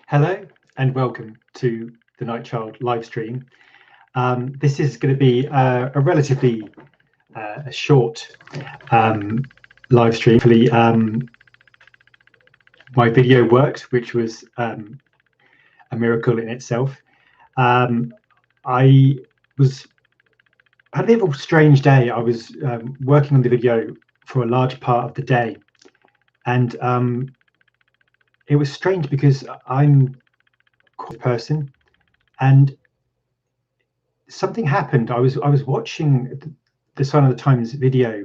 Hello and welcome to the NightChild live stream. This is going to be a relatively short live stream. Hopefully, my video worked, which was a miracle in itself. I had a bit of a strange day. I was working on the video for a large part of the day, and it was strange because I'm a quiet person, and something happened. I was watching the Sign of the Times video,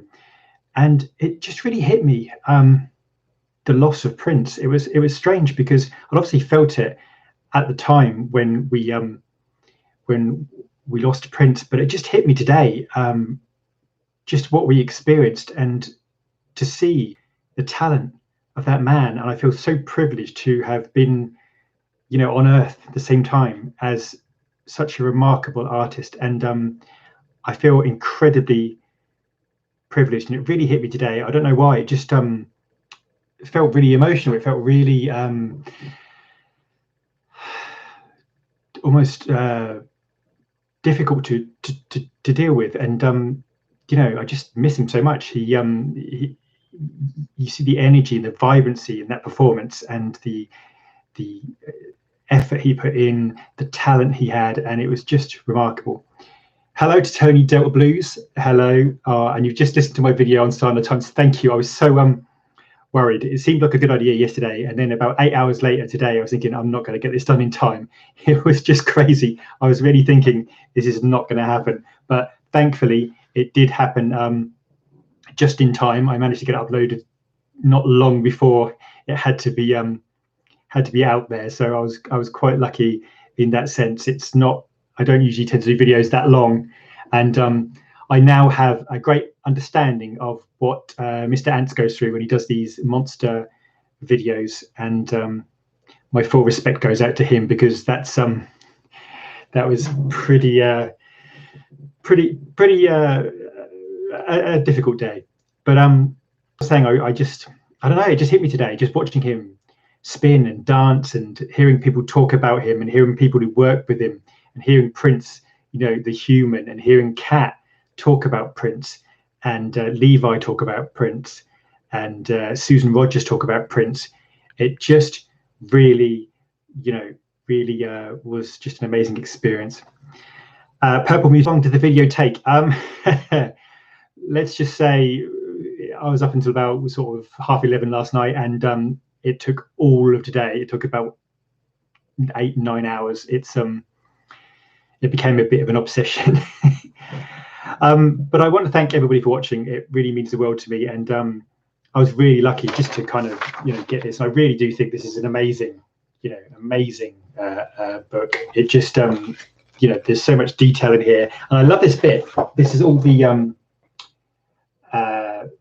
and it just really hit me. The loss of Prince. It was strange because I obviously felt it at the time when we lost Prince, but it just hit me today. Just what we experienced, and to see the talent of that man, and I feel so privileged to have been, on Earth at the same time as such a remarkable artist. And I feel incredibly privileged, and it really hit me today. I don't know why. It just it felt really emotional. It felt really almost difficult to deal with, and I just miss him so much. You see the energy and the vibrancy in that performance, and the effort he put in, the talent he had, and it was just remarkable. Hello to Tony Delta Blues. Hello, and you've just listened to my video on Sign of the Times. Thank you. I was so worried. It seemed like a good idea yesterday, and then about 8 hours later today, I was thinking, I'm not going to get this done in time. It was just crazy. I was really thinking this is not going to happen, but thankfully it did happen just in time. I managed to get it uploaded not long before it had to be out there, so I was quite lucky in that sense. I don't usually tend to do videos that long, and I now have a great understanding of what Mr. Ants goes through when he does these monster videos, and my full respect goes out to him, because that was pretty a difficult day. But I was saying, I don't know, it just hit me today, just watching him spin and dance, and hearing people talk about him, and hearing people who work with him, and hearing Prince, the human, and hearing Kat talk about Prince, and Levi talk about Prince, and Susan Rogers talk about Prince. It just really was just an amazing experience. Purple Music, how long did the video take? Let's just say I was up until about sort of 11:30 last night, and it took all of today. It took about 8-9 hours. It became a bit of an obsession. But I want to thank everybody for watching. It really means the world to me, and I was really lucky just to kind of get this. And I really do think this is an amazing book. It just there's so much detail in here, and I love this bit. This is all the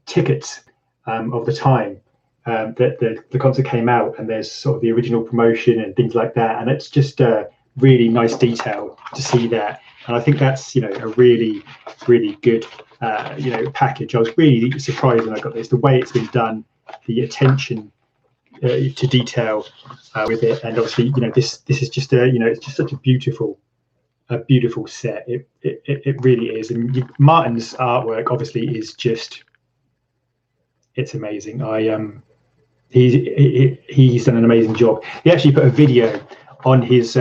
tickets of the time that the concert came out, and there's sort of the original promotion and things like that, and it's just really nice detail to see that. And I think that's a really good package. I was really surprised when I got this, the way it's been done, the attention to detail with it, and obviously this is just it's just such a beautiful set. It really is. And Martin's artwork obviously is just, it's amazing. He's done an amazing job. He actually put a video on his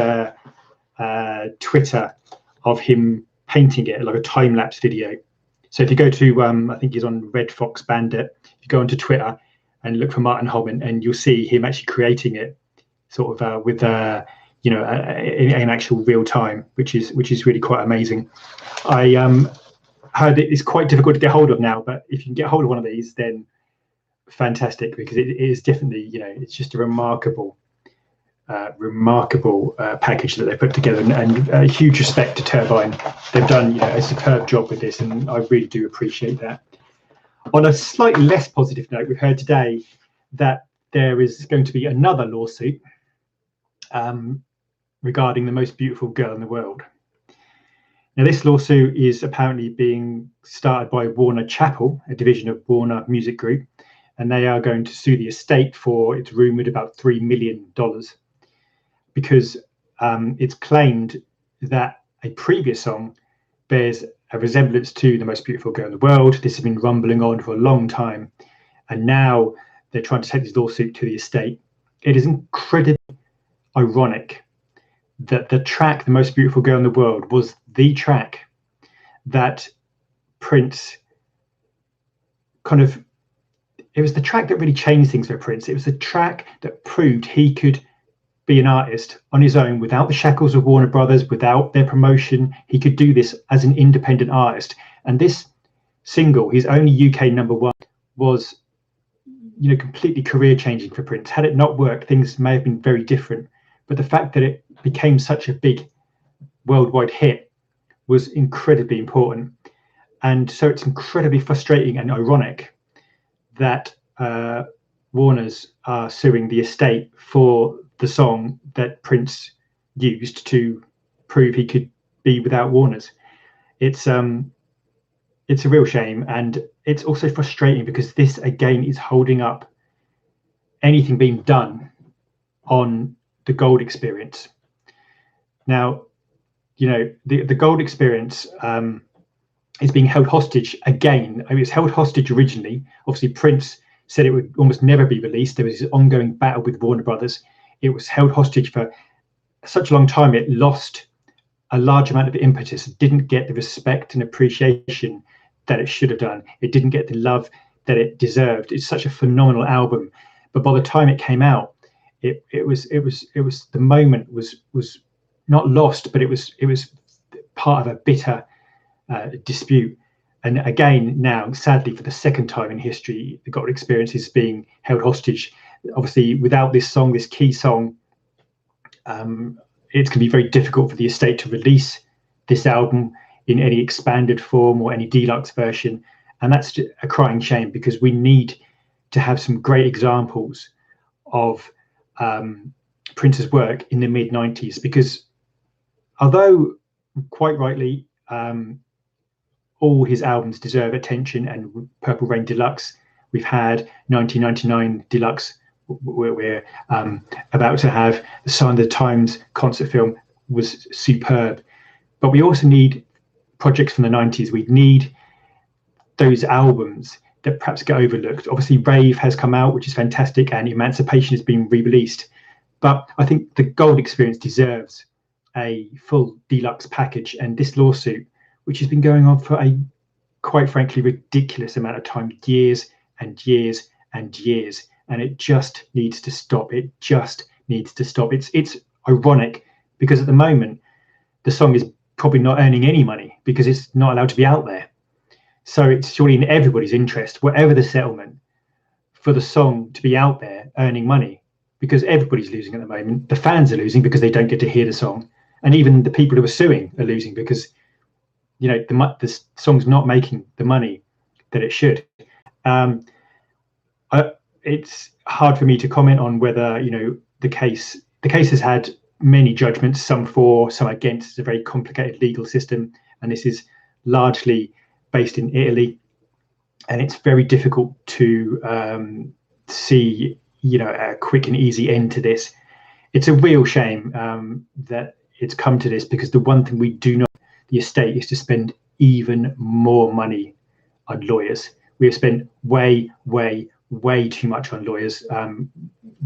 Twitter of him painting it, like a time-lapse video. So if you go to I think he's on Red Fox Bandit, if you go onto Twitter and look for Martin Holman, and you'll see him actually creating it sort of with in actual real time, which is really quite amazing. I heard it's quite difficult to get hold of now, but if you can get hold of one of these, then fantastic, because it is definitely it's just a remarkable package that they put together, and huge respect to Turbine. They've done a superb job with this, and I really do appreciate that. On a slightly less positive note, we've heard today that there is going to be another lawsuit regarding the most beautiful girl in the world. Now, this lawsuit is apparently being started by Warner Chappell, a division of Warner Music Group, and they are going to sue the estate for, it's rumoured, about $3 million. because it's claimed that a previous song bears a resemblance to The Most Beautiful Girl in the World. This has been rumbling on for a long time, and now they're trying to take this lawsuit to the estate. It is incredibly ironic that the track The Most Beautiful Girl in the World was the track that Prince it was the track that really changed things for Prince. It was the track that proved he could be an artist on his own without the shackles of Warner Brothers, without their promotion. He could do this as an independent artist. And this single, his only UK #1, was, completely career changing for Prince. Had it not worked, things may have been very different. But the fact that it became such a big worldwide hit was incredibly important. And so it's incredibly frustrating and ironic that Warners are suing the estate for the song that Prince used to prove he could be without Warners. It's a real shame, and it's also frustrating because this again is holding up anything being done on the Gold Experience. Now, the Gold Experience is being held hostage again. I mean, it was held hostage originally. Obviously, Prince said it would almost never be released. There was this ongoing battle with Warner Brothers. It was held hostage for such a long time. It lost a large amount of impetus. It didn't get the respect and appreciation that it should have done. It didn't get the love that it deserved. It's such a phenomenal album, but by the time it came out, it was the moment was not lost, but it was part of a bitter dispute. And again, now, sadly, for the second time in history, the Gold Experience is being held hostage. Obviously, without this song, this key song, it's going to be very difficult for the estate to release this album in any expanded form or any deluxe version. And that's a crying shame, because we need to have some great examples of Prince's work in the mid-90s, because although quite rightly, all his albums deserve attention, and Purple Rain Deluxe, we've had 1999 Deluxe, we're about to have the Sign of the Times concert film, was superb. But we also need projects from the 90s. We need those albums that perhaps get overlooked. Obviously, Rave has come out, which is fantastic, and Emancipation has been re-released. But I think the Gold Experience deserves a full deluxe package, and this lawsuit, which has been going on for a, quite frankly, ridiculous amount of time, years and years and years, and it just needs to stop. It just needs to stop. It's ironic, because at the moment the song is probably not earning any money because it's not allowed to be out there. So it's surely in everybody's interest, whatever the settlement, for the song to be out there earning money, because everybody's losing at the moment. The fans are losing because they don't get to hear the song, and even the people who are suing are losing because the song's not making the money that it should. It's hard for me to comment on whether the case has had many judgments, some for, some against. It's a very complicated legal system, and this is largely based in Italy, and it's very difficult to see a quick and easy end to this. It's a real shame that it's come to this, because the one thing we do not, the estate, is to spend even more money on lawyers. We have spent way too much on lawyers.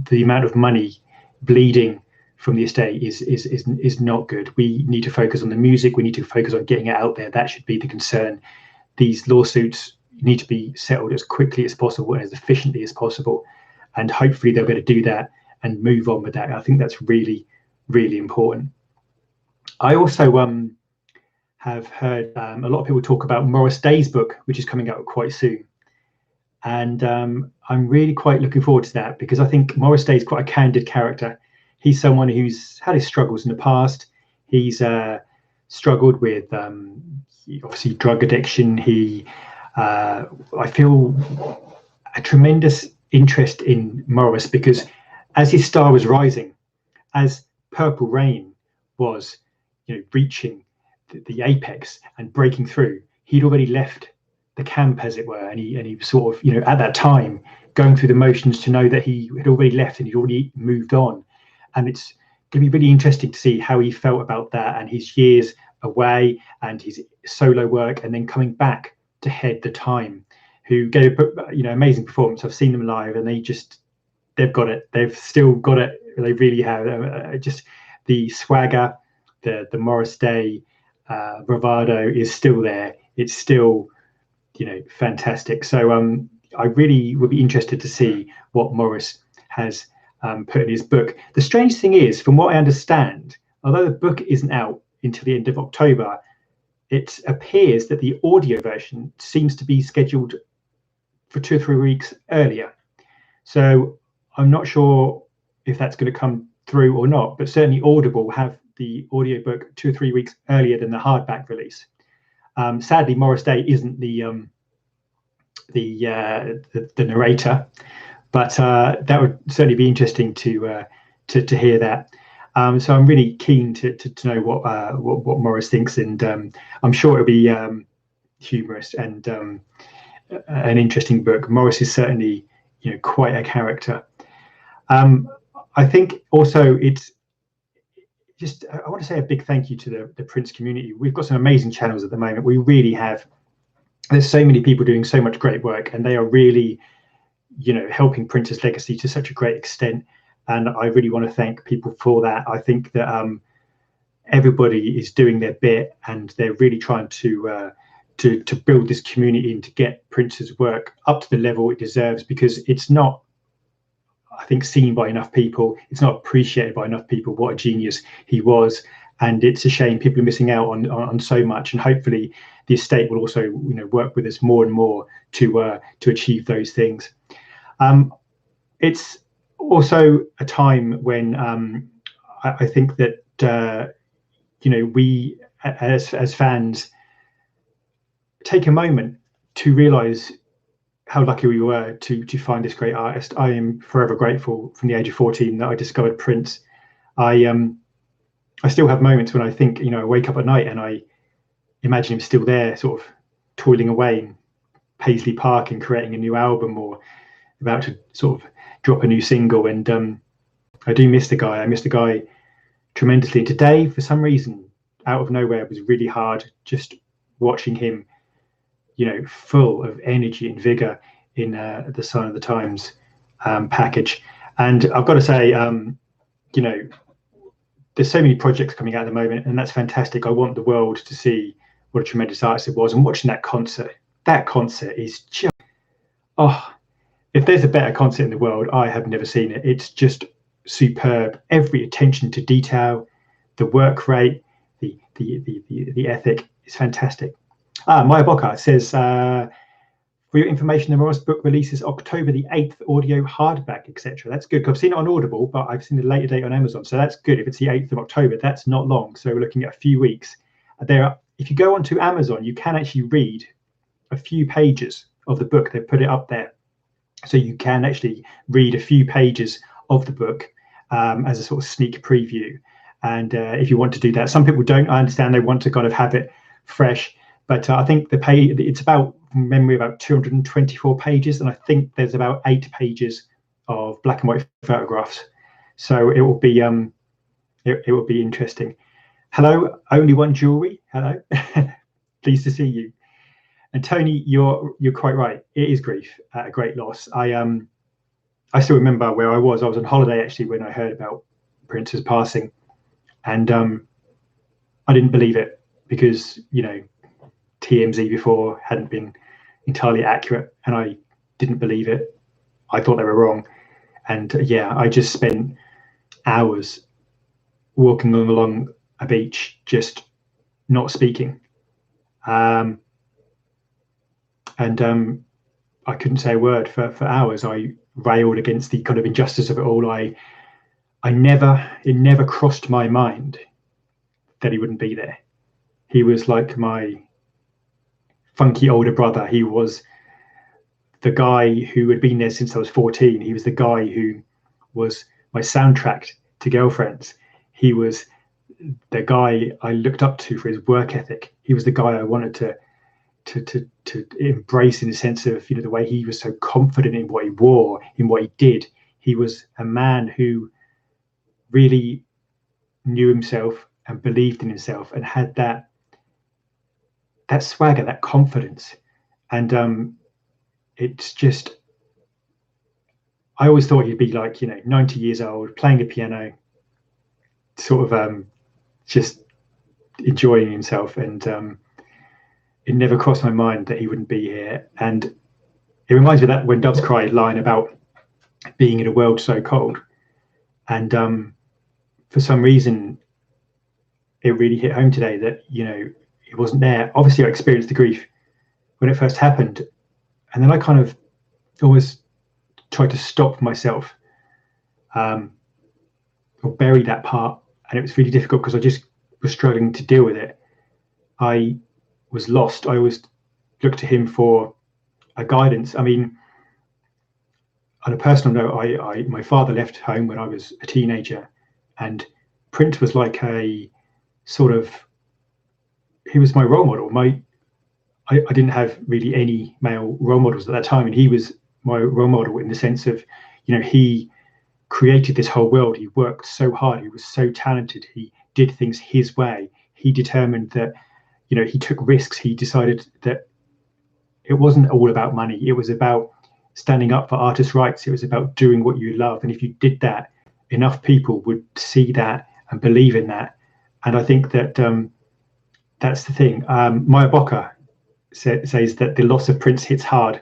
The amount of money bleeding from the estate is not good. We need to focus on the music. We need to focus on getting it out there. That should be the concern. These lawsuits need to be settled as quickly as possible and as efficiently as possible, and hopefully they'll be able to do that and move on with that. I think that's really, really important. I also have heard a lot of people talk about Morris Day's book, which is coming out quite soon. And I'm really quite looking forward to that, because I think Morris Day is quite a candid character. He's someone who's had his struggles in the past. He's struggled with obviously drug addiction. I feel a tremendous interest in Morris, because as his star was rising, as Purple Rain was reaching the apex and breaking through, he'd already left the camp, as it were, and he was sort of at that time going through the motions to know that he had already left and he'd already moved on. And it's to be really interesting to see how he felt about that and his years away and his solo work, and then coming back to head the Time, who gave amazing performance. I've seen them live, and they've got it. They've still got it. They really have. Just the swagger, the Morris Day bravado is still there. It's still, fantastic. So I really would be interested to see what Morris has put in his book. The strange thing is, from what I understand, although the book isn't out until the end of October, it appears that the audio version seems to be scheduled for 2 or 3 weeks earlier. So I'm not sure if that's going to come through or not, but certainly Audible have the audiobook 2 or 3 weeks earlier than the hardback release. Sadly, Morris Day isn't the narrator, but that would certainly be interesting to hear that. So I'm really keen to know what Morris thinks, and I'm sure it'll be humorous and an interesting book. Morris is certainly quite a character. I think also it's just, I want to say a big thank you to the Prince community. We've got some amazing channels at the moment. We really have. There's so many people doing so much great work, and they are really, helping Prince's legacy to such a great extent. And I really want to thank people for that. I think that everybody is doing their bit, and they're really trying to build this community and to get Prince's work up to the level it deserves, because it's not, I think, seen by enough people. It's not appreciated by enough people what a genius he was, and it's a shame people are missing out on so much. And hopefully the estate will also work with us more and more to achieve those things. It's also a time when I think that we as fans take a moment to realize how lucky we were to find this great artist. I am forever grateful from the age of 14 that I discovered Prince. I still have moments when I think, I wake up at night and I imagine him still there, sort of toiling away in Paisley Park and creating a new album, or about to sort of drop a new single. And I do miss the guy. I miss the guy tremendously. Today, for some reason, out of nowhere, it was really hard just watching him, full of energy and vigor in the Sign of the Times package. And I've got to say, there's so many projects coming out at the moment, and that's fantastic. I want the world to see what a tremendous artist it was. And watching that concert is just, if there's a better concert in the world, I have never seen it. It's just superb. Every attention to detail, the work rate, the ethic is fantastic. Maya Boca says, for your information, the Morris book releases October the 8th, audio, hardback, etc. That's good. I've seen it on Audible, but I've seen the later date on Amazon. So that's good. If it's the 8th of October, that's not long. So we're looking at a few weeks. If you go onto Amazon, you can actually read a few pages of the book. They've put it up there. So you can actually read a few pages of the book as a sort of sneak preview. And if you want to do that, some people don't. I understand they want to kind of have it fresh. But I think it's about, from memory, about 224 pages. And I think there's about 8 pages of black and white photographs. So it will be it will be interesting. Hello, Only One Jewelry. Hello. Pleased to see you. And Tony, you're quite right. It is grief, a great loss. I still remember where I was. I was on holiday actually when I heard about Prince's passing, and I didn't believe it because TMZ before hadn't been entirely accurate, and I didn't believe it. I thought they were wrong, and I just spent hours walking along a beach, just not speaking. And I couldn't say a word for hours. I railed against the kind of injustice of it all. It never crossed my mind that he wouldn't be there. He was like my funky older brother. He was the guy who had been there since I was 14. He was the guy who was my soundtrack to Girlfriends. He was the guy I looked up to for his work ethic. He was the guy I wanted to embrace, in the sense of the way he was so confident in what he wore, in what he did. He was a man who really knew himself and believed in himself and had that swagger, that confidence. And it's just, I always thought he'd be like, 90 years old, playing the piano, sort of just enjoying himself. And it never crossed my mind that he wouldn't be here. And it reminds me of that "When Doves Cry" line about being in a world so cold. And for some reason, it really hit home today that, it wasn't there. Obviously, I experienced the grief when it first happened. And then I kind of always tried to stop myself or bury that part. And it was really difficult because I just was struggling to deal with it. I was lost. I always looked to him for a guidance. I mean, on a personal note, my father left home when I was a teenager, and Prince was like a sort of, he was my role model. I didn't have really any male role models at that time, and he was my role model in the sense of, he created this whole world. He worked so hard. He was so talented. He did things his way. He determined that, he took risks. He decided that it wasn't all about money. It was about standing up for artists' rights. It was about doing what you love. And if you did that, enough people would see that and believe in that. And I think that that's the thing. Maya Bocker says that the loss of Prince hits hard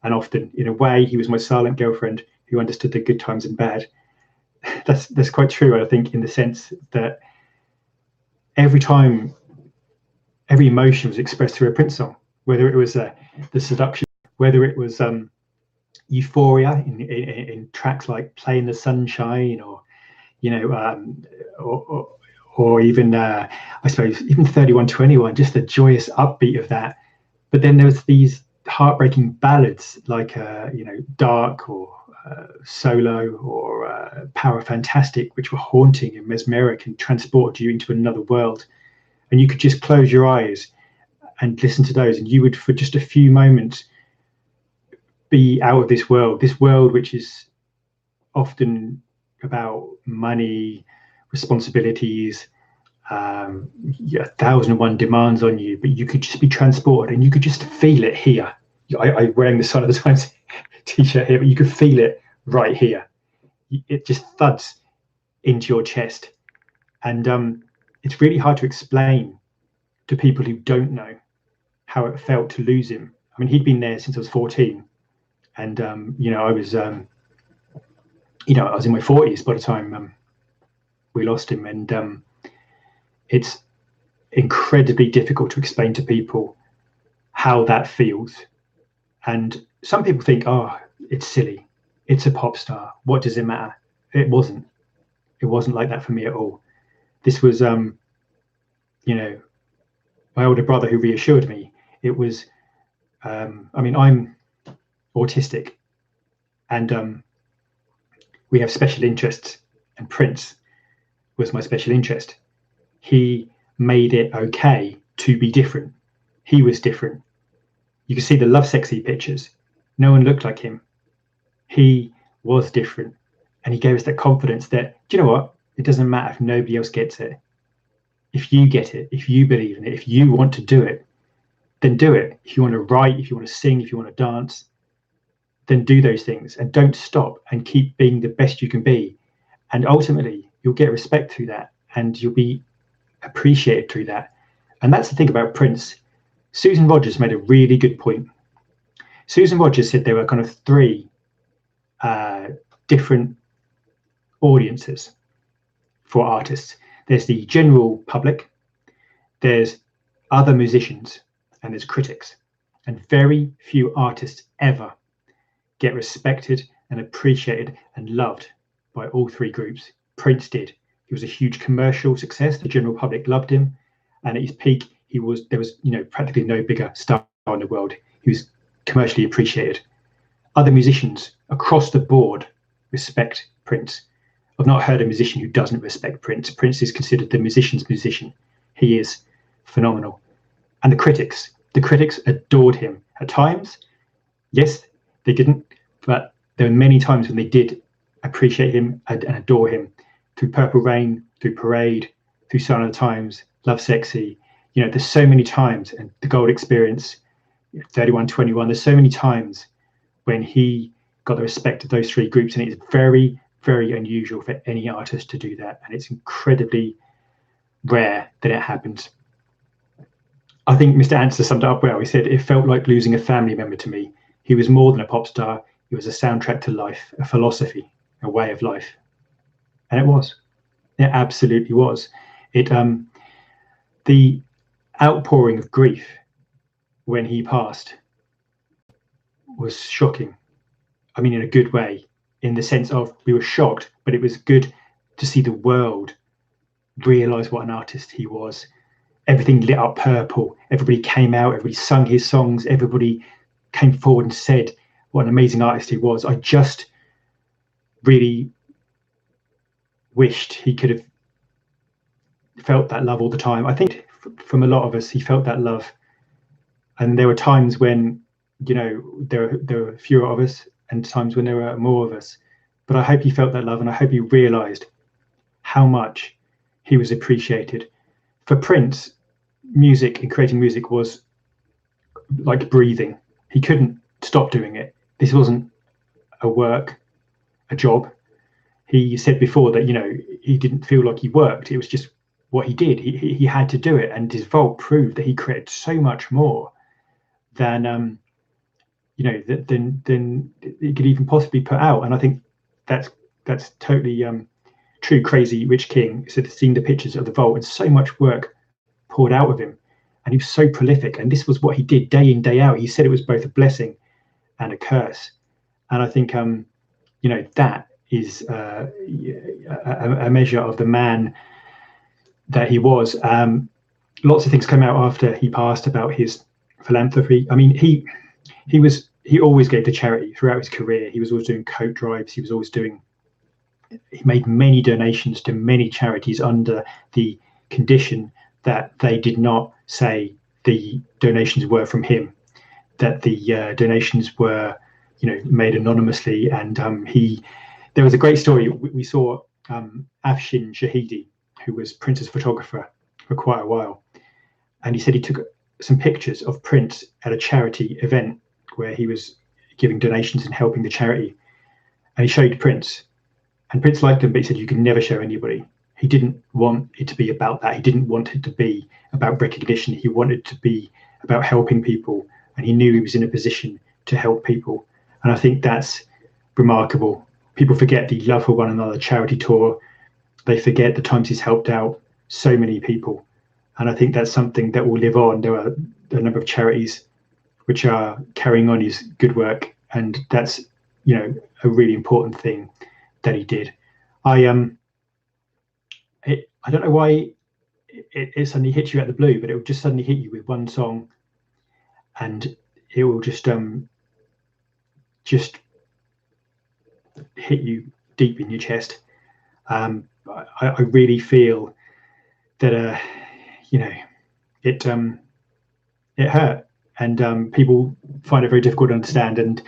and often. In a way, he was my silent girlfriend who understood the good times and bad. That's quite true, I think, in the sense that every emotion was expressed through a Prince song, whether it was the seduction, whether it was euphoria in tracks like "Play in the Sunshine," or or even I suppose even 3121, just the joyous upbeat of that. But then there was these heartbreaking ballads like "Dark" or "Solo" or "Power Fantastic," which were haunting and mesmeric and transported you into another world. And you could just close your eyes and listen to those, and you would, for just a few moments, be out of this world which is often about money, responsibilities, 1,001 demands on you, but you could just be transported and you could just feel it here. I'm wearing the Sign of the Times t-shirt here, but you could feel it right here. It just thuds into your chest. And it's really hard to explain to people who don't know how it felt to lose him. I mean, he'd been there since I was 14. And, I was, I was in my 40s by the time we lost him. And it's incredibly difficult to explain to people how that feels. And some people think, oh, it's silly. It's a pop star. What does it matter? It wasn't. It wasn't like that for me at all. This was, my older brother who reassured me. It was, I'm autistic, and we have special interests, and Prince was my special interest. He made it okay to be different. He was different. You can see the Love Sexy pictures. No one looked like him. He was different, and he gave us that confidence that, do you know what? It doesn't matter if nobody else gets it. If you get it, if you believe in it, if you want to do it, then do it. If you want to write, if you want to sing, if you want to dance, then do those things and don't stop and keep being the best you can be. And ultimately, you'll get respect through that and you'll be appreciated through that. And that's the thing about Prince. Susan Rogers made a really good point. Susan Rogers said there were kind of three different audiences for artists. There's the general public, there's other musicians, and there's critics. And very few artists ever get respected and appreciated and loved by all three groups. Prince did. He was a huge commercial success. The general public loved him, and at his peak, there was practically no bigger star in the world. He was commercially appreciated. Other musicians across the board respect Prince. I've not heard a musician who doesn't respect Prince. Prince is considered the musician's musician. He is phenomenal. And the critics adored him. At times, yes, they didn't, but there were many times when they did appreciate him and adore him. Through Purple Rain, through Parade, through Sign of the Times, Love Sexy. You know, there's so many times, and The Gold Experience, 3121. There's so many times when he got the respect of those three groups, and it's very, very unusual for any artist to do that, and it's incredibly rare that it happens. I think Mr. Answer summed it up well. He said, "It felt like losing a family member to me. He was more than a pop star. He was a soundtrack to life, a philosophy, a way of life." And it was. It absolutely was. It the outpouring of grief when he passed was shocking. I mean, in a good way, in the sense of we were shocked, but it was good to see the world realize what an artist he was. Everything lit up purple. Everybody came out. Everybody sung his songs. Everybody came forward and said what an amazing artist he was. I just really wished he could have felt that love all the time. I think from a lot of us, he felt that love. And there were times when, you know, there were fewer of us and times when there were more of us. But I hope he felt that love, and I hope he realized how much he was appreciated. For Prince, music and creating music was like breathing. He couldn't stop doing it. This wasn't a job. He said before that, you know, he didn't feel like he worked. It was just what he did. He had to do it, and his vault proved that he created so much more than than it could even possibly put out. And I think that's totally true. Crazy Rich King said, seeing the pictures of the vault and so much work poured out of him, and he was so prolific, and this was what he did day in, day out. He said it was both a blessing and a curse. And I think you know, that is a measure of the man that he was. Lots of things came out after he passed about his philanthropy. I mean, he always gave to charity throughout his career. He was always doing coat drives. He made many donations to many charities under the condition that they did not say the donations were from him, that the donations were, you know, made anonymously. And there was a great story. We saw Afshin Shahidi, who was Prince's photographer for quite a while, and he said he took some pictures of Prince at a charity event where he was giving donations and helping the charity, and he showed Prince, and Prince liked them, but he said you can never show anybody. He didn't want it to be about that. He didn't want it to be about recognition. He wanted it to be about helping people, and he knew he was in a position to help people. And I think that's remarkable. People forget the love for one another charity tour. They forget the times he's helped out so many people. And I think that's something that will live on. There are a number of charities which are carrying on his good work, and that's, you know, a really important thing that he did. I don't know why it suddenly hits you out of the blue, but it will just suddenly hit you with one song, and it will just hit you deep in your chest. I really feel that you know, it hurt, and people find it very difficult to understand, and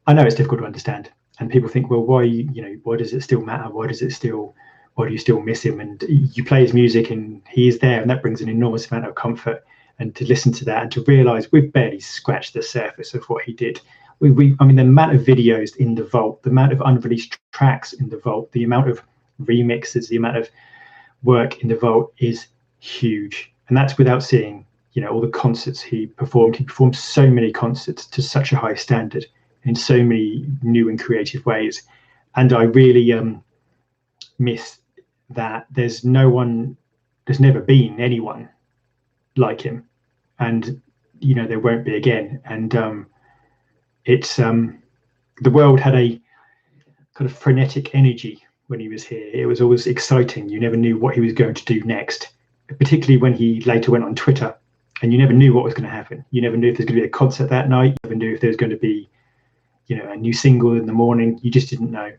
I know it's difficult to understand. And people think, well, why, you know, why does it still matter? Why do you still miss him? And you play his music and he is there, and that brings an enormous amount of comfort. And to listen to that and to realize we've barely scratched the surface of what he did. I mean, the amount of videos in the vault, the amount of unreleased tracks in the vault, the amount of remixes, the amount of work in the vault is huge. And that's without seeing, you know, all the concerts he performed. He performed so many concerts to such a high standard in so many new and creative ways. And I really miss that. There's never been anyone like him, and, you know, there won't be again. And it's the world had a kind of frenetic energy when he was here. It was always exciting. You never knew what he was going to do next, particularly when he later went on Twitter, and you never knew what was going to happen. You never knew if there's going to be a concert that night. You never knew if there's going to be, you know, a new single in the morning. You just didn't know.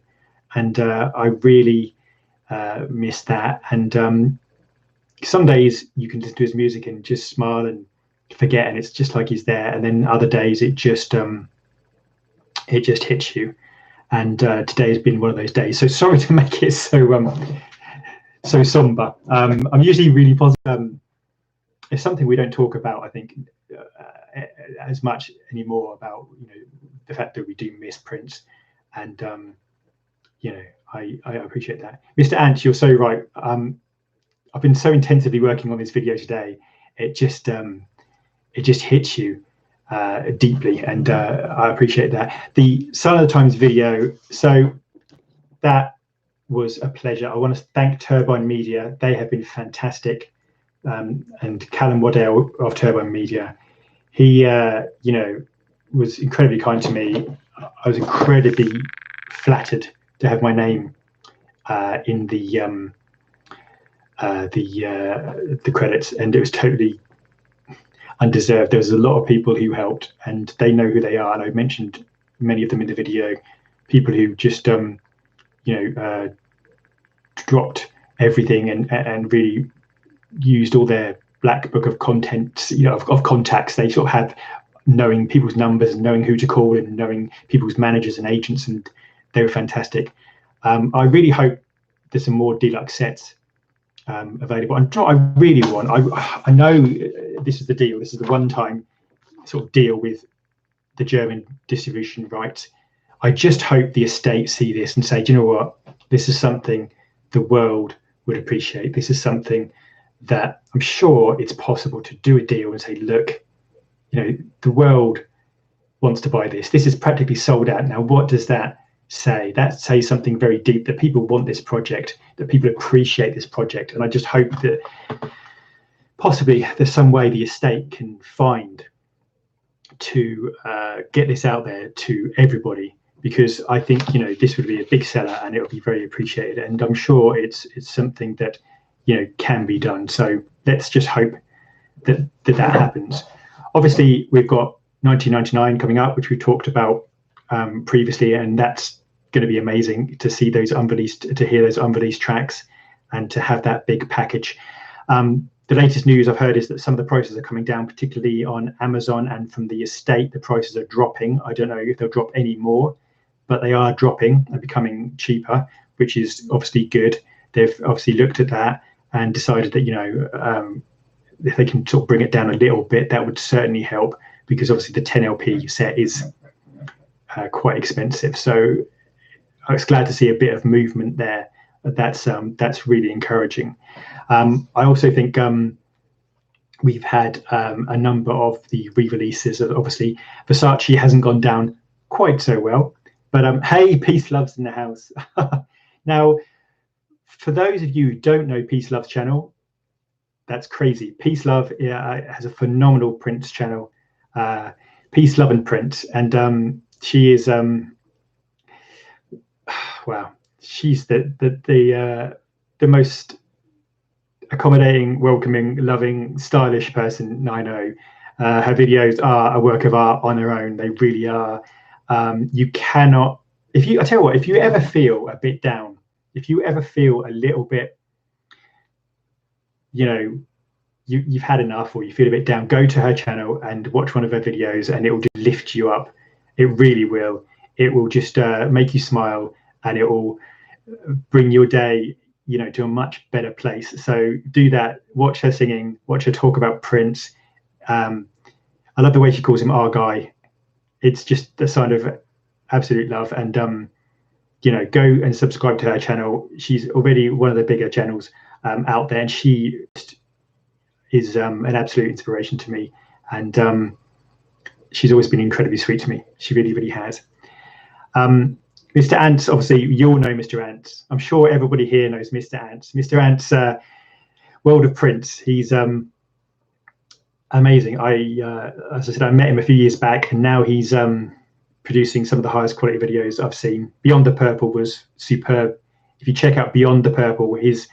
And I really miss that. And some days you can listen to his music and just smile and forget, and it's just like he's there. And then other days it just hits you. And today has been one of those days. So sorry to make it so so somber. I'm usually really positive. It's something we don't talk about, I think, as much anymore, about the fact that we do miss Prince, and I appreciate that. Mr. Ant, you're so right. I've been so intensively working on this video today. It just hits you deeply, and I appreciate that. The Sign of the Times video, so that was a pleasure. I want to thank Turbine Media. They have been fantastic. And Callum Waddell of Turbine Media, he was incredibly kind to me. I was incredibly flattered to have my name in the credits, and it was totally undeserved. There was a lot of people who helped, and they know who they are, and I mentioned many of them in the video. People who just dropped everything and really used all their black book of content, of contacts they sort of have, knowing people's numbers and knowing who to call and knowing people's managers and agents, and they were fantastic. I really hope there's some more deluxe sets available. And I really want, I know this is the deal, this is the one-time sort of deal with the German distribution rights. I just hope the estate see this and say, do you know what, this is something the world would appreciate. This is something that I'm sure it's possible to do a deal and say, look, the world wants to buy this. This is practically sold out now. What does that say? That says something very deep, that people want this project, that people appreciate this project. And I just hope that possibly there's some way the estate can find to get this out there to everybody, because I think this would be a big seller and it would be very appreciated. And I'm sure it's something that can be done. So let's just hope that happens. Obviously, we've got 1999 coming up, which we talked about previously, and that's going to be amazing to see those unreleased, to hear those unreleased tracks, and to have that big package. The latest news I've heard is that some of the prices are coming down, particularly on Amazon, and from the estate, the prices are dropping. I don't know if they'll drop any more, but they are dropping and becoming cheaper, which is obviously good. They've obviously looked at that and decided that, if they can sort of bring it down a little bit, that would certainly help, because obviously the 10 LP set is quite expensive. So I was glad to see a bit of movement there. That's really encouraging. I also think we've had a number of the re-releases. Obviously, Versace hasn't gone down quite so well, but hey, Peace Love's in the house. Now, for those of you who don't know Peace Love's channel, that's crazy. Peace Love has a phenomenal Prince channel, Peace Love and Prince, and she is wow, she's the most accommodating, welcoming, loving, stylish person I know. Her videos are a work of art on their own. They really are. You cannot, I tell you what, if you ever feel a bit down, if you ever feel a little bit, you've had enough, or you feel a bit down, go to her channel and watch one of her videos, and it will just lift you up. It really will. It will just make you smile, and it will bring your day, to a much better place. So do that. Watch her singing. Watch her talk about Prince. I love the way she calls him our guy. It's just a sign of absolute love. And go and subscribe to her channel. She's already one of the bigger channels out there, and she is an absolute inspiration to me. And she's always been incredibly sweet to me. She really, really has. Mr. Ants, obviously, you all know Mr. Ants. I'm sure everybody here knows Mr. Ants. Mr. Ants, World of Prince. He's amazing. As I said, I met him a few years back, and now he's producing some of the highest quality videos I've seen. Beyond the Purple was superb. If you check out Beyond the Purple, his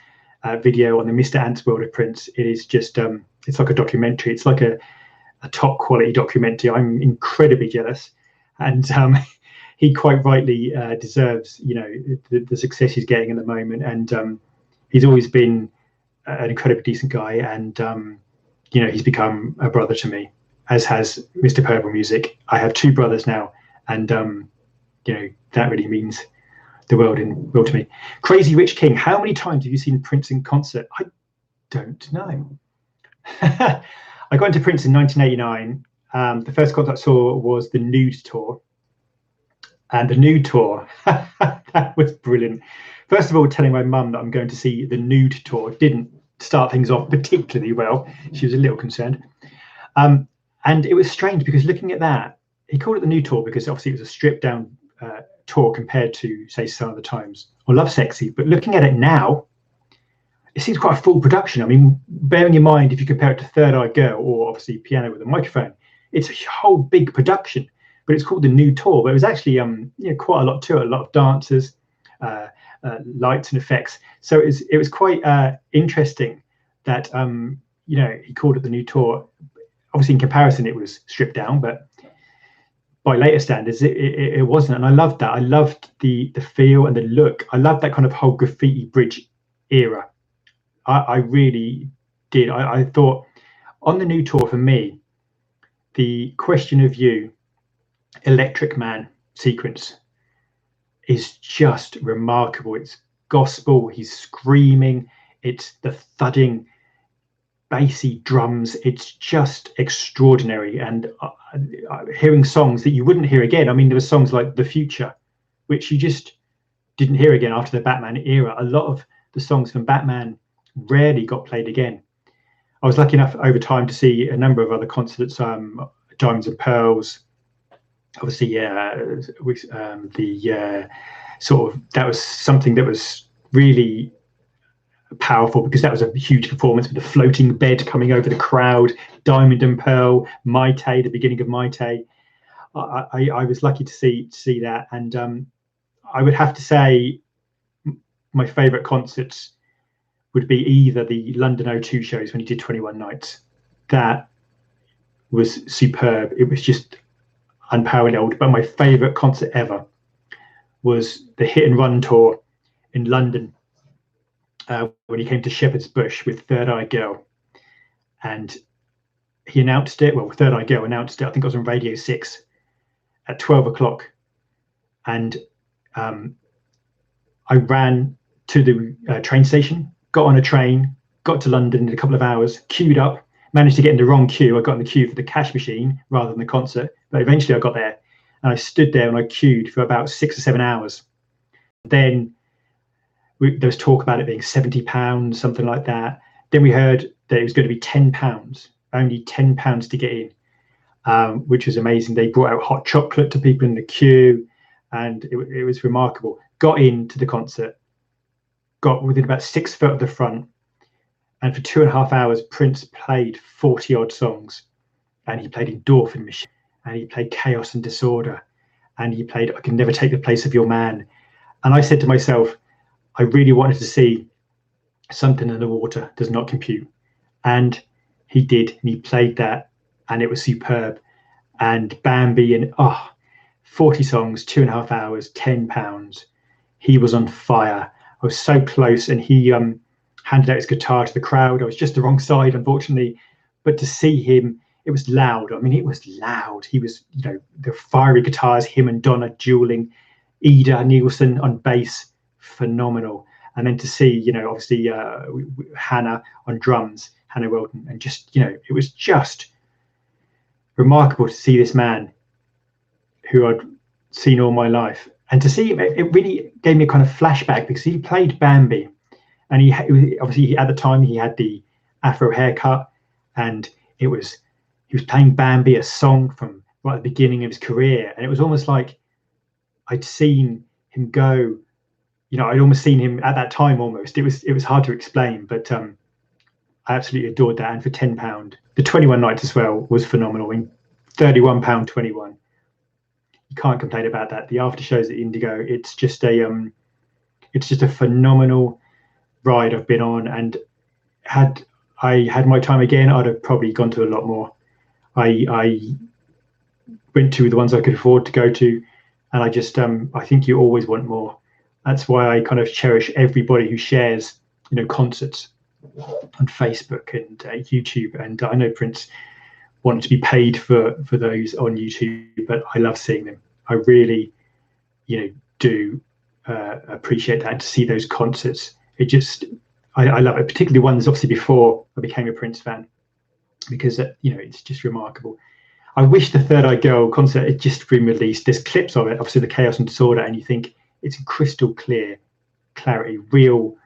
video on the Mr. Ants World of Prince, it is just, it's like a documentary. It's like a top quality documentary. I'm incredibly jealous. And he quite rightly deserves, the success he's getting at the moment. And he's always been an incredibly decent guy. And, he's become a brother to me, as has Mr. Purple Music. I have two brothers now. And, that really means the world to me. Crazy Rich King, how many times have you seen Prince in concert? I don't know. I got into Prince in 1989. The first concert I saw was the Nude Tour. And the Nude Tour, that was brilliant. First of all, telling my mum that I'm going to see the Nude Tour didn't start things off particularly well. She was a little concerned. And it was strange because looking at that, he called it the Nude Tour because obviously it was a stripped down tour compared to, say, Some of the Times or Love Sexy. But looking at it now, it seems quite a full production. I mean, bearing in mind, if you compare it to Third Eye Girl or obviously Piano with a Microphone, it's a whole big production. But it's called the Nude Tour. But it was actually quite a lot to it, a lot of dancers, lights and effects. So it was quite interesting that he called it the Nude Tour. Obviously, in comparison, it was stripped down, but by later standards, it wasn't. And I loved that. I loved the feel and the look. I loved that kind of whole graffiti bridge era. I really did. I thought on the Nude Tour for me, the Question of You, Electric Man sequence is just remarkable. It's gospel. He's screaming. It's the thudding bassy drums. It's just extraordinary. And hearing songs that you wouldn't hear again. I mean, there were songs like The Future, which you just didn't hear again after the Batman era. A lot of the songs from Batman rarely got played again. I was lucky enough over time to see a number of other concerts, Diamonds and Pearls. Obviously, that was something that was really powerful because that was a huge performance with the floating bed coming over the crowd. Diamond and Pearl, Maite, the beginning of Maite. I was lucky to see that, and I would have to say my favourite concerts would be either the London O2 shows when he did 21 Nights. That was superb. It was just unparalleled. But my favourite concert ever was the Hit and Run tour in London when he came to Shepherd's Bush with Third Eye Girl. And he announced it, well, Third Eye Girl announced it, I think it was on Radio 6 at 12 o'clock. And I ran to the train station, got on a train, got to London in a couple of hours, queued up, managed to get in the wrong queue. I got in the queue for the cash machine rather than the concert, but eventually I got there and I stood there and I queued for about 6 or 7 hours. Then there was talk about it being £70, something like that. Then we heard that it was going to be £10, only £10 to get in, which was amazing. They brought out hot chocolate to people in the queue and it was remarkable. Got into the concert, got within about 6 foot of the front, and for 2.5 hours, Prince played 40 odd songs, and he played Endorphin Machine, and he played Chaos and Disorder, and he played I Can Never Take the Place of Your Man. And I said to myself, I really wanted to see Something in the Water Does Not Compute. And he did, and he played that, and it was superb. And Bambi, and 40 songs, 2.5 hours, £10. He was on fire. I was so close, and he handed out his guitar to the crowd. I was just the wrong side, unfortunately, but to see him, it was loud. I mean, it was loud. He was, the fiery guitars, him and Donna dueling, Ida Nielsen on bass, phenomenal. And then to see, obviously Hannah on drums, Hannah Weldon, and just, it was just remarkable to see this man who I'd seen all my life. And to see him, it really gave me a kind of flashback because he played Bambi, and he obviously at the time he had the afro haircut, and he was playing Bambi, a song from right at the beginning of his career, and it was almost like I'd seen him go. I'd almost seen him at that time almost. It was hard to explain, but I absolutely adored that. And for £10, the 21 Nights as well was phenomenal. In £31.21. You can't complain about that. The after shows at Indigo, it's just a phenomenal ride I've been on, and had I had my time again, I'd have probably gone to a lot more. I went to the ones I could afford to go to, and I think you always want more. That's why I kind of cherish everybody who shares concerts on Facebook and YouTube. And I know Prince wanted to be paid for those on YouTube, but I love seeing them. I really do appreciate that, and to see those concerts. It just, I love it, particularly ones obviously before I became a Prince fan, because you know, it's just remarkable. I wish the Third Eye Girl concert had just been released. There's clips of it, obviously the Chaos and Disorder, and you think it's crystal clear, clarity, real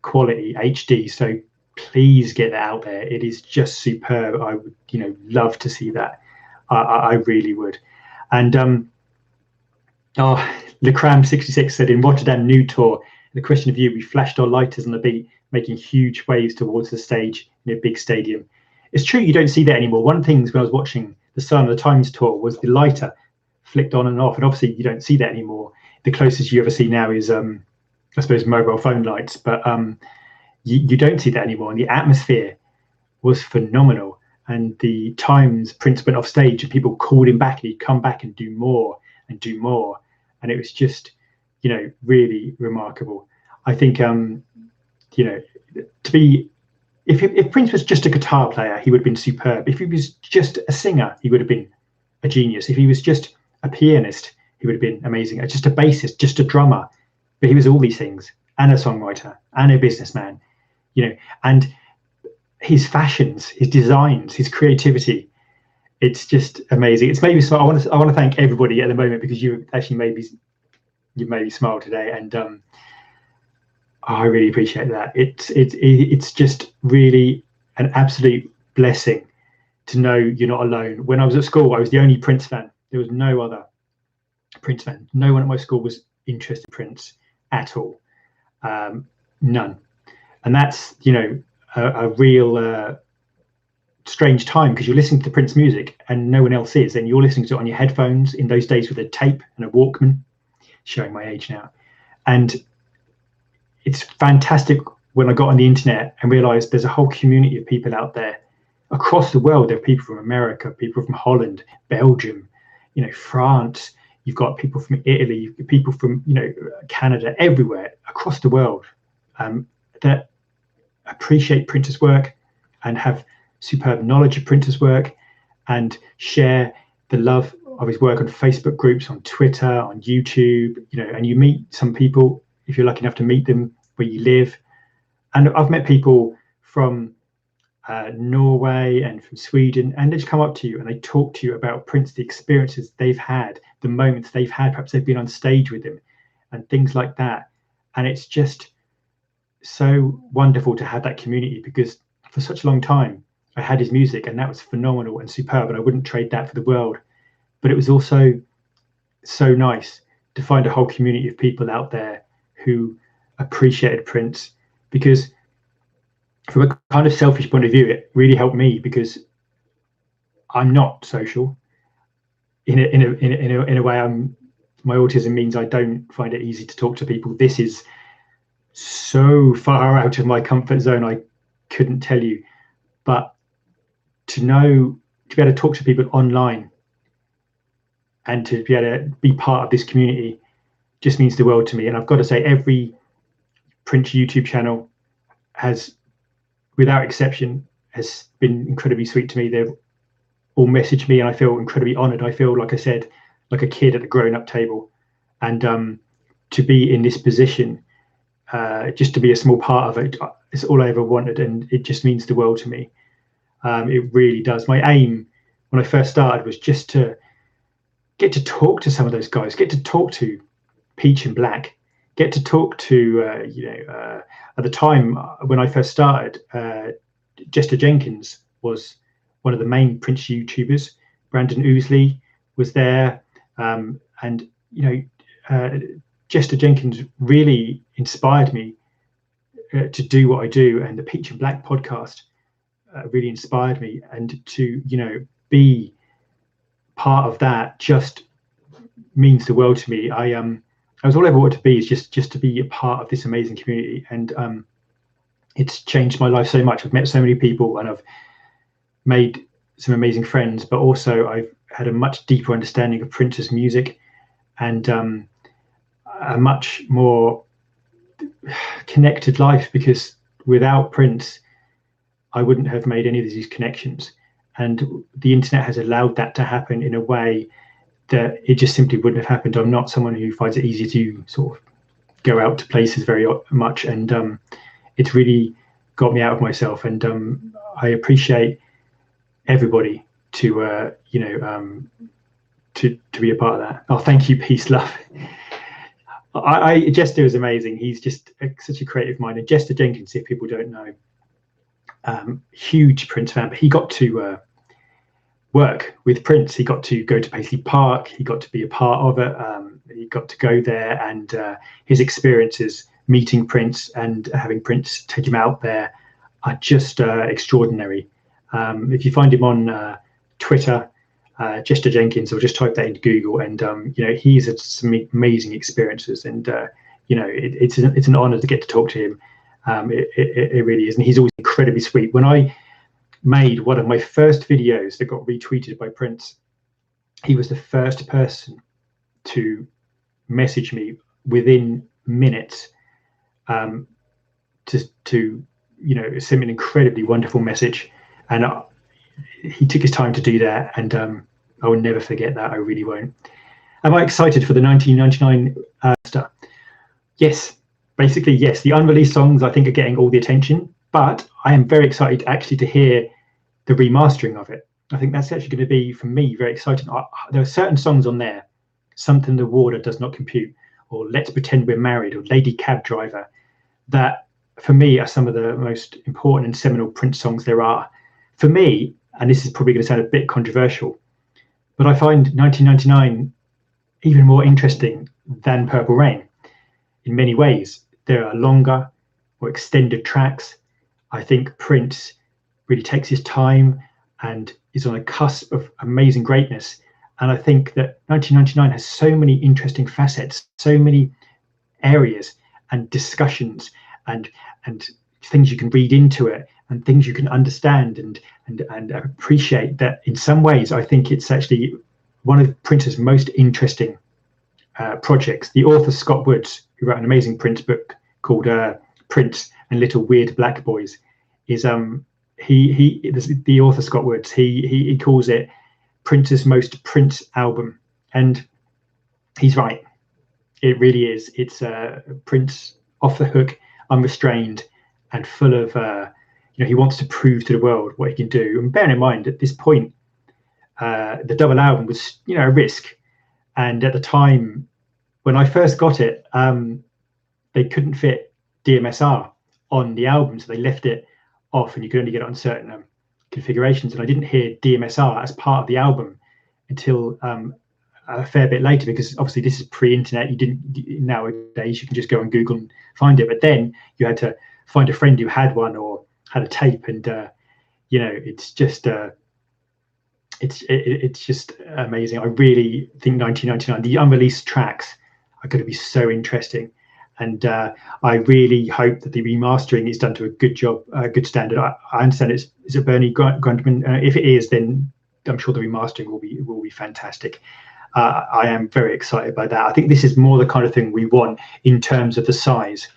quality, HD. So please get that out there. It is just superb. I would, you know, love to see that. I really would. And Lecram66 said, in Rotterdam New Tour, the Question of You, we flashed our lighters on the beat, making huge waves towards the stage in a big stadium. It's true, you don't see that anymore. One of the things when I was watching the Sign of the Times tour was the lighter flicked on and off, and obviously you don't see that anymore. The closest you ever see now is, I suppose, mobile phone lights, but you don't see that anymore. And the atmosphere was phenomenal. And the times Prince went off stage and people called him back, and he'd come back and do more and do more. And it was just, you know, really remarkable. I think, you know, to be, if Prince was just a guitar player, he would have been superb. If he was just a singer, he would have been a genius. If he was just a pianist, he would have been amazing. Just a bassist, just a drummer. But he was all these things, and a songwriter, and a businessman, you know, and his fashions, his designs, his creativity. It's just amazing. It's made me smile. I want to thank everybody at the moment, because you actually made me smile today, and I really appreciate that. It's just really an absolute blessing to know you're not alone. When I was at school, I was the only Prince fan. There was no other Prince fan. No one at my school was interested in Prince at all. None. And that's, you know, a real strange time, because you're listening to Prince music and no one else is, and you're listening to it on your headphones in those days with a tape and a Walkman, showing my age now. And it's fantastic when I got on the internet and realized there's a whole community of people out there across the world. There are people from America, people from Holland, Belgium, you know, France. You've got people from Italy, you've got people from, you know, Canada, everywhere across the world, that appreciate Prince's work and have superb knowledge of Prince's work, and share the love of his work on Facebook groups, on Twitter, on YouTube, you know. And you meet some people, if you're lucky enough to meet them where you live. And I've met people from Norway and from Sweden, and they just come up to you and they talk to you about Prince, the experiences they've had, the moments they've had, perhaps they've been on stage with him and things like that. And it's just so wonderful to have that community, because for such a long time I had his music and that was phenomenal and superb, and I wouldn't trade that for the world. But it was also so nice to find a whole community of people out there who appreciated Prince, because from a kind of selfish point of view, it really helped me, because I'm not social. In a way, my autism means I don't find it easy to talk to people. This is so far out of my comfort zone, I couldn't tell you. But to be able to talk to people online and to be able to be part of this community just means the world to me. And I've got to say, every Prince YouTube channel has, without exception, has been incredibly sweet to me. They've all messaged me and I feel incredibly honored. I feel, like I said, like a kid at the grown-up table. And to be in this position, just to be a small part of it, it's all I ever wanted, and it just means the world to me. It really does. My aim when I first started was just to get to talk to some of those guys, get to talk to Peach and Black, get to talk to, at the time when I first started, Jester Jenkins was one of the main Prince YouTubers. Brandon Ousley was there. And, you know, Jester Jenkins really inspired me to do what I do. And the Peach and Black podcast really inspired me. And to, you know, be part of that just means the world to me. I was all I ever wanted to be, is just to be a part of this amazing community. And it's changed my life so much. I've met so many people and I've made some amazing friends, but also I've had a much deeper understanding of Prince's music, and a much more connected life, because without Prince I wouldn't have made any of these connections, and the internet has allowed that to happen in a way that it just simply wouldn't have happened. I'm not someone who finds it easy to sort of go out to places very much, and it's really got me out of myself. And I appreciate everybody to to be a part of that. Oh, thank you, peace, love. Jester is amazing. He's just such a creative mind. And Jester Jenkins, if people don't know, huge Prince fan, but he got to work with Prince. He got to go to Paisley Park. He got to be a part of it. He got to go there, and his experiences meeting Prince and having Prince take him out there are just extraordinary. If you find him on Twitter, Jester Jenkins, or just type that into Google, and he's had some amazing experiences, and it's an honor to get to talk to him. It really is, and he's always incredibly sweet. When I made one of my first videos that got retweeted by Prince, he was the first person to message me within minutes to send me an incredibly wonderful message, and he took his time to do that, and I will never forget that. I really won't. Am I excited for the 1999 stuff? Yes, basically yes. The unreleased songs I think are getting all the attention, but I am very excited actually to hear the remastering of it. I think that's actually going to be, for me, very exciting. There are certain songs on there, Something the Water Does Not Compute, or Let's Pretend We're Married, or Lady Cab Driver, that for me are some of the most important and seminal Prince songs there are. For me, and this is probably going to sound a bit controversial, but I find 1999 even more interesting than Purple Rain in many ways. There are longer or extended tracks. I think Prince really takes his time and is on a cusp of amazing greatness. And I think that 1999 has so many interesting facets, so many areas and discussions and things you can read into it, and things you can understand and appreciate, that in some ways I think it's actually one of Prince's most interesting projects. The author Scott Woods, who wrote an amazing Prince book called Prince and Little Weird Black Boys, is the author Scott Woods, he calls it Prince's most Prince album, and he's right. It really is. It's Prince off the hook, unrestrained, and full of he wants to prove to the world what he can do. And bearing in mind, at this point, the double album was a risk, and at the time when I first got it, they couldn't fit DMSR on the album, so they left it off, and you could only get it on certain configurations. And I didn't hear DMSR as part of the album until a fair bit later, because obviously this is pre-internet. Nowadays you can just go on Google and find it, but then you had to find a friend who had one or had a tape, and it's just it's just amazing. I really think 1999, the unreleased tracks are going to be so interesting, and I really hope that the remastering is done to a good job, good standard. I understand is it Bernie Grundman? If it is, then I'm sure the remastering will be fantastic. I am very excited by that. I think this is more the kind of thing we want in terms of the size.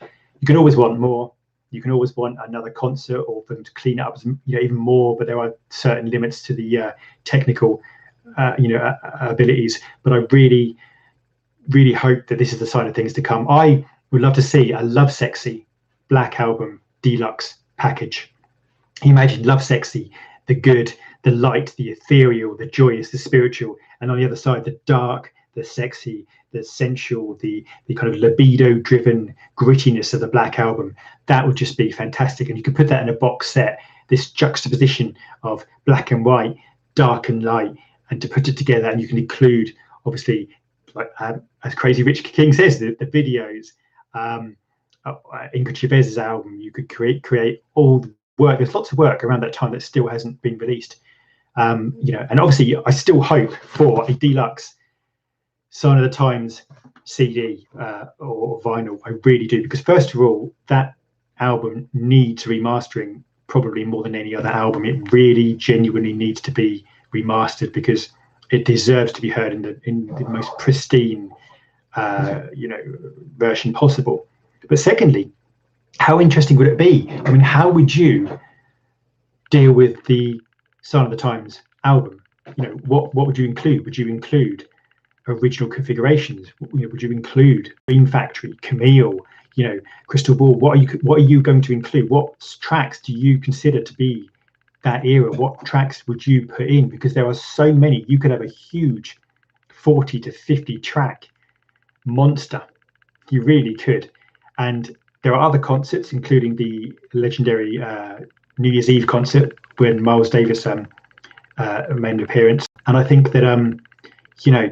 You can always want more. You can always want another concert, or for them to clean it up even more, but there are certain limits to the technical abilities. But I really, really hope that this is the side of things to come. I would love to see a Love Sexy Black Album deluxe package. Imagine Love Sexy, the good, the light, the ethereal, the joyous, the spiritual, and on the other side, the dark, the sexy, the sensual, the kind of libido-driven grittiness of the Black Album. That would just be fantastic. And you could put that in a box set, this juxtaposition of black and white, dark and light, and to put it together, and you can include, obviously, like as Crazy Rich King says, the videos. Ingrid Chavez's album, you could create all the work. There's lots of work around that time that still hasn't been released. And obviously I still hope for a deluxe Sign of the Times CD or vinyl. I really do, because first of all, that album needs remastering probably more than any other album. It really genuinely needs to be remastered, because it deserves to be heard in the most pristine version possible. But secondly, how interesting would it be? I mean, how would you deal with the Sign of the Times album? What would you include? Would you include original configurations? Would you include Dream Factory, Camille, Crystal Ball? What are you going to include? What tracks do you consider to be that era? What tracks would you put in? Because there are so many. You could have a huge 40 to 50 track monster. You really could. And there are other concerts, including the legendary New Year's Eve concert when Miles Davis made an appearance. And I think that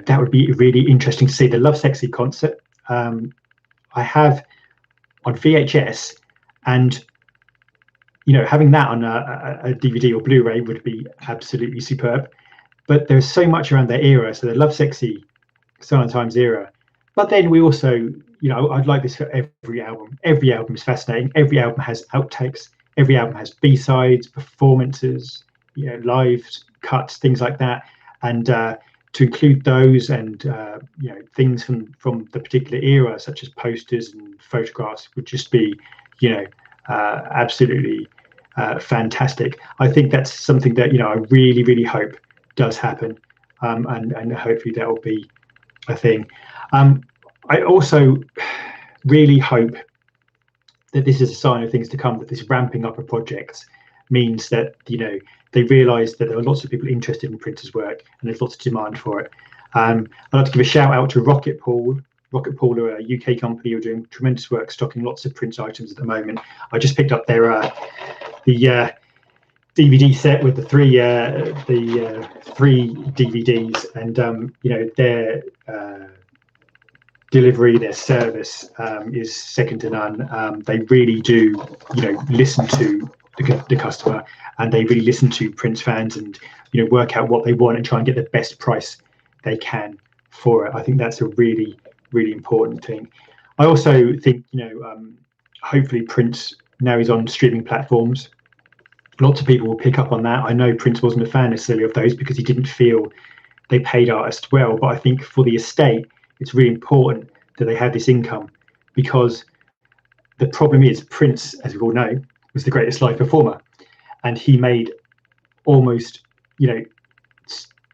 that would be really interesting to see. The Love Sexy concert I have on VHS, and having that on a DVD or Blu-ray would be absolutely superb. But there's so much around that era, so the Love Sexy, Silent Times era. But then we also, I'd like this for every album. Every album is fascinating. Every album has outtakes. Every album has B-sides, performances, live cuts, things like that. And to include those and things from the particular era, such as posters and photographs, would just be absolutely fantastic. I think that's something that I really, really hope does happen, and hopefully that will be a thing. I also really hope that this is a sign of things to come, that this ramping up of projects means that they realise that there are lots of people interested in Prince's work and there's lots of demand for it. I'd like to give a shout out to Rocket Pool. Rocket Pool are a UK company who are doing tremendous work stocking lots of Prince items at the moment. I just picked up their the DVD set with the three DVDs, and their delivery, their service is second to none. They really do listen to the customer, and they really listen to Prince fans and work out what they want and try and get the best price they can for it. I think that's a really, really important thing. I also think hopefully Prince, now he's on streaming platforms, lots of people will pick up on that. I know Prince wasn't a fan necessarily of those because he didn't feel they paid artists well, but I think for the estate it's really important that they have this income, because the problem is Prince, as we all know, was the greatest live performer, and he made almost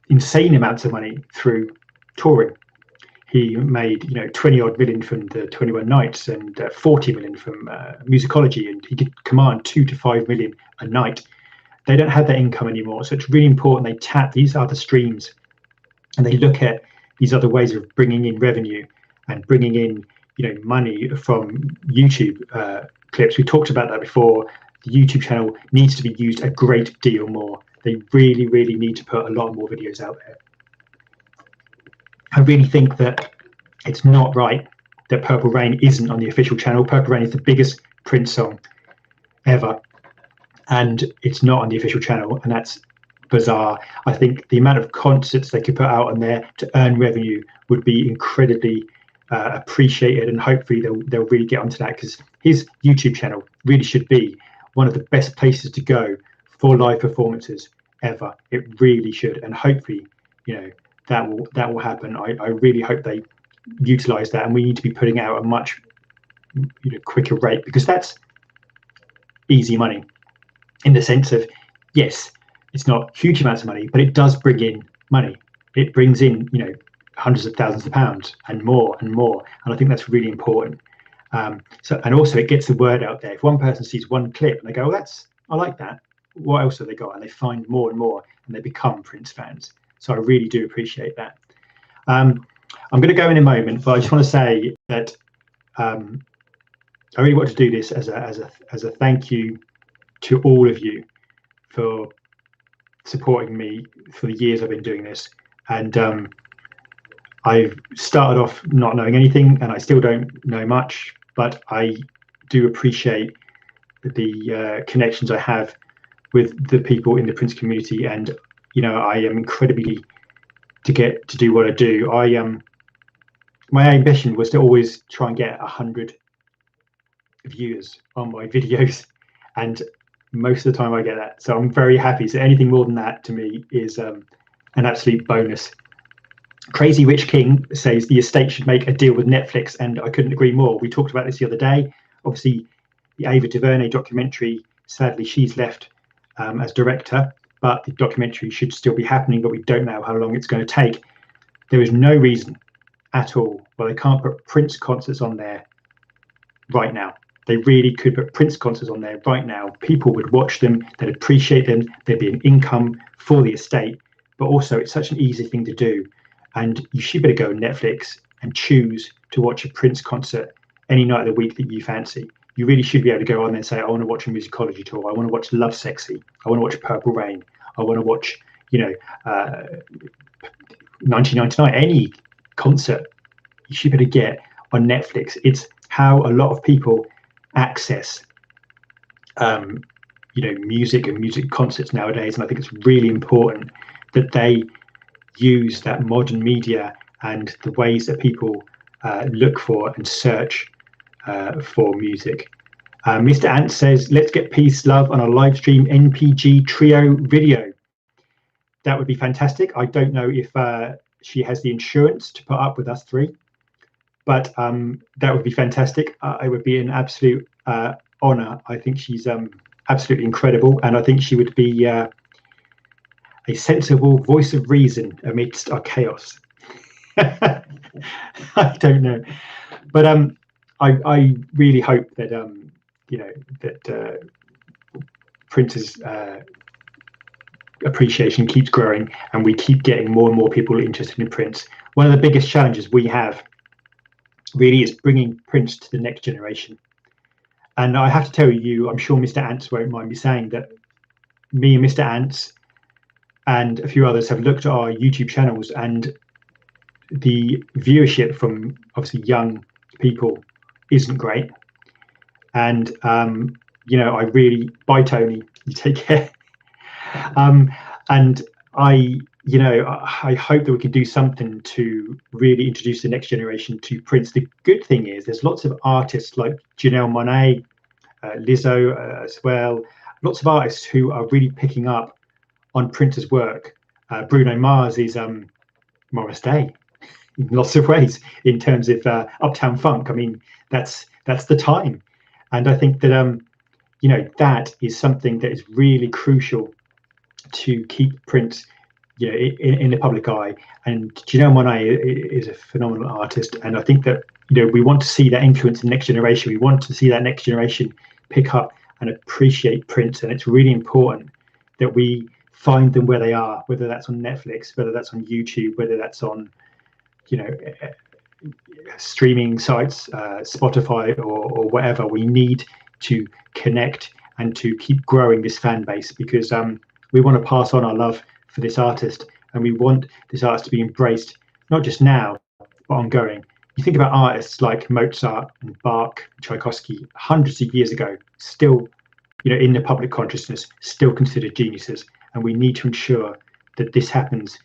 insane amounts of money through touring. He made 20 odd million from the 21 Nights and 40 million from Musicology, and he could command 2 to 5 million a night. They don't have that income anymore, so it's really important they tap these other streams and they look at these other ways of bringing in revenue and bringing in money from YouTube clips. We talked about that before. The YouTube channel needs to be used a great deal more. They really, really need to put a lot more videos out there. I really think that it's not right that Purple Rain isn't on the official channel. Purple Rain is the biggest Prince song ever, and it's not on the official channel, and that's bizarre. I think the amount of concerts they could put out on there to earn revenue would be incredibly appreciated, and hopefully they'll really get onto that, because his YouTube channel really should be one of the best places to go for live performances ever. It really should, and hopefully that will happen. I really hope they utilize that, and we need to be putting out a much quicker rate, because that's easy money in the sense of, yes, it's not huge amounts of money, but it does bring in money. It brings in hundreds of thousands of pounds and more, and I think that's really important. And also it gets the word out there. If one person sees one clip and they go, oh, I like that, what else have they got? And they find more and more, and they become Prince fans. So I really do appreciate that. I'm going to go in a moment, but I just want to say that I really want to do this as a thank you to all of you for supporting me for the years I've been doing this. And I've started off not knowing anything, and I still don't know much, but I do appreciate the connections I have with the people in the Prince community, and I am incredibly to get to do what I do. My ambition was to always try and get 100 viewers on my videos, and most of the time I get that, so I'm very happy. So anything more than that to me is an absolute bonus. Crazy Rich King says the estate should make a deal with Netflix, and I couldn't agree more. We talked about this the other day. Obviously, the Ava DuVernay documentary, sadly, she's left as director, but the documentary should still be happening, but we don't know how long it's going to take. there is no reason at all why they can't put Prince concerts on there right now. They really could put Prince concerts on there right now. People would watch them, they'd appreciate them, there'd be an income for the estate, but also it's such an easy thing to do. And you should better go on Netflix and choose to watch a Prince concert any night of the week that you fancy. You really should be able to go on there and say, I want to watch a musicology tour, I want to watch Love Sexy, I want to watch Purple Rain, I want to watch, 1999, any concert you should be able to get on Netflix. It's how a lot of people access music and music concerts nowadays, and I think it's really important that they use that modern media and the ways that people look for and search for music. Mr. Ant says, let's get Peace Love on a live stream NPG trio video. That would be fantastic. I don't know if she has the insurance to put up with us three, but that would be fantastic. It would be an absolute honor. I think she's absolutely incredible, and I think she would be a sensible voice of reason amidst our chaos. I don't know, but I really hope that that Prince's appreciation keeps growing, and we keep getting more and more people interested in Prince. One of the biggest challenges we have really is bringing Prince to the next generation. And I have to tell you, I'm sure Mr. Ants won't mind me saying that me and Mr. Ants and a few others have looked at our YouTube channels, and the viewership from obviously young people isn't great. And I really, bye Tony, you take care. And I hope that we can do something to really introduce the next generation to Prince. The good thing is there's lots of artists like Janelle Monáe, Lizzo as well, lots of artists who are really picking up on Prince's work. Bruno Mars is Morris Day in lots of ways in terms of Uptown Funk. I mean, that's the time. And I think that that is something that is really crucial to keep Prince in the public eye. And Janelle Monáe is a phenomenal artist, and I think that we want to see that influence in the next generation. We want to see that next generation pick up and appreciate Prince, and it's really important that we find them where they are, whether that's on Netflix, whether that's on YouTube, whether that's on streaming sites, Spotify or whatever. We need to connect and to keep growing this fan base, because we want to pass on our love for this artist, and we want this artist to be embraced, not just now, but ongoing. You think about artists like Mozart and Bach, Tchaikovsky, hundreds of years ago, still, in the public consciousness, still considered geniuses. And we need to ensure that this happens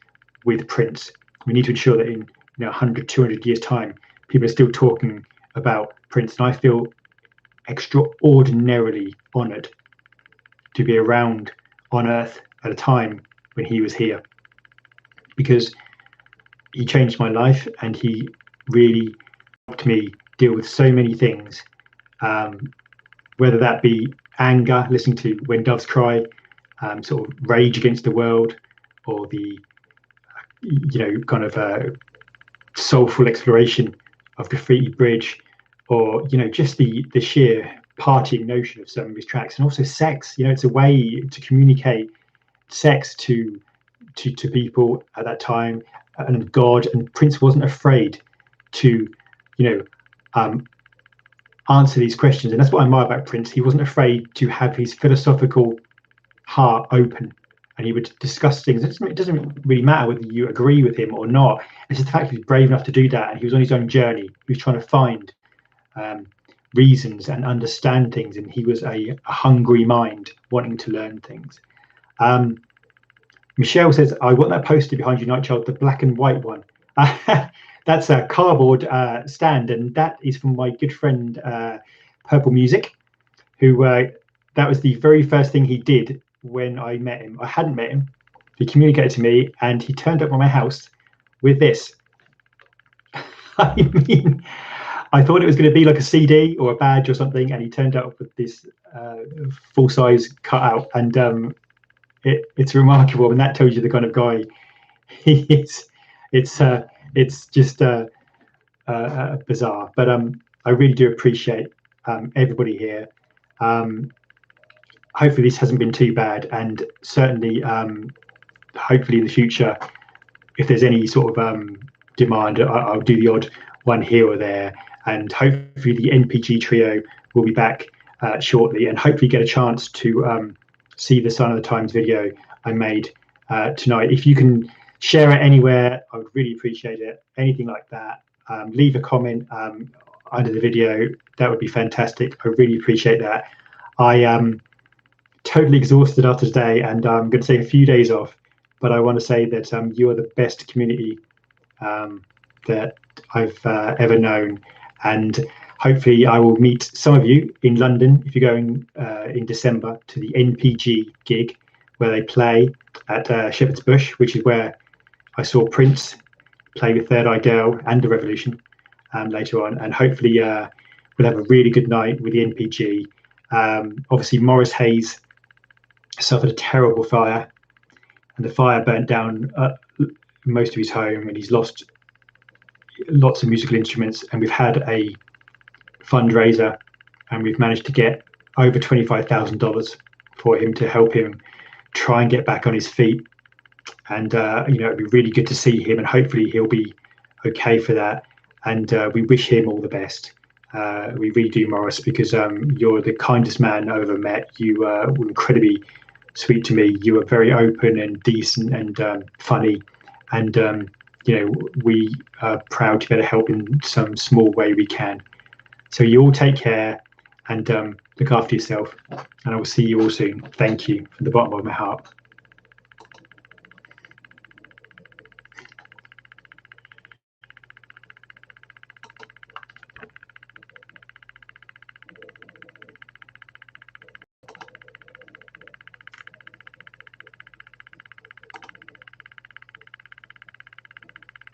with Prince. We need to ensure that in 100, 200 years' time, people are still talking about Prince. And I feel extraordinarily honored to be around on Earth at a time when he was here, because he changed my life and he really helped me deal with so many things, whether that be anger, listening to When Doves Cry, sort of rage against the world, or the kind of soulful exploration of Graffiti Bridge, or just the sheer partying notion of some of his tracks, and also sex. It's a way to communicate sex to people at that time, and God. And Prince wasn't afraid to answer these questions, and that's what I admire about Prince. He wasn't afraid to have his philosophical heart open, and he would discuss things. It doesn't really matter whether you agree with him or not. It's just the fact he was brave enough to do that, and he was on his own journey. He was trying to find reasons and understand things, and he was a hungry mind wanting to learn things. Michelle says, I want that poster behind you, NightChild, the black and white one. That's a cardboard stand, and that is from my good friend Purple Music, who that was the very first thing he did when I met him. I hadn't met him. He communicated to me, and he turned up at my house with this. I mean, I thought it was going to be like a CD or a badge or something, and he turned up with this full-size cutout, and it's remarkable, and that tells you the kind of guy he is. It's It's just bizarre. But I really do appreciate everybody here. Hopefully this hasn't been too bad, and certainly hopefully in the future, if there's any sort of demand, I'll do the odd one here or there, and hopefully the NPG trio will be back shortly, and hopefully get a chance to see the Sign of the Times video I made tonight. If you can share it anywhere, I would really appreciate it. Anything like that, leave a comment under the video, that would be fantastic. I really appreciate that. I am totally exhausted after today, and I'm going to take a few days off, but I want to say that you are the best community that I've ever known, and hopefully I will meet some of you in London if you're going in December to the NPG gig where they play at Shepherd's Bush, which is where I saw Prince play with Third Eye Girl and The Revolution later on, and hopefully we'll have a really good night with the NPG. Obviously Maurice Hayes suffered a terrible fire, and the fire burnt down most of his home, and he's lost lots of musical instruments, and we've had a fundraiser and we've managed to get over $25,000 for him to help him try and get back on his feet. And you know, it'd be really good to see him, and hopefully he'll be okay for that, and we wish him all the best. We really do, Maurice, because you're the kindest man I've ever met. You were incredibly sweet to me. You were very open and decent and funny, and you know, we are proud to be able to help in some small way we can. So you all take care, and look after yourself, and I will see you all soon. Thank you from the bottom of my heart.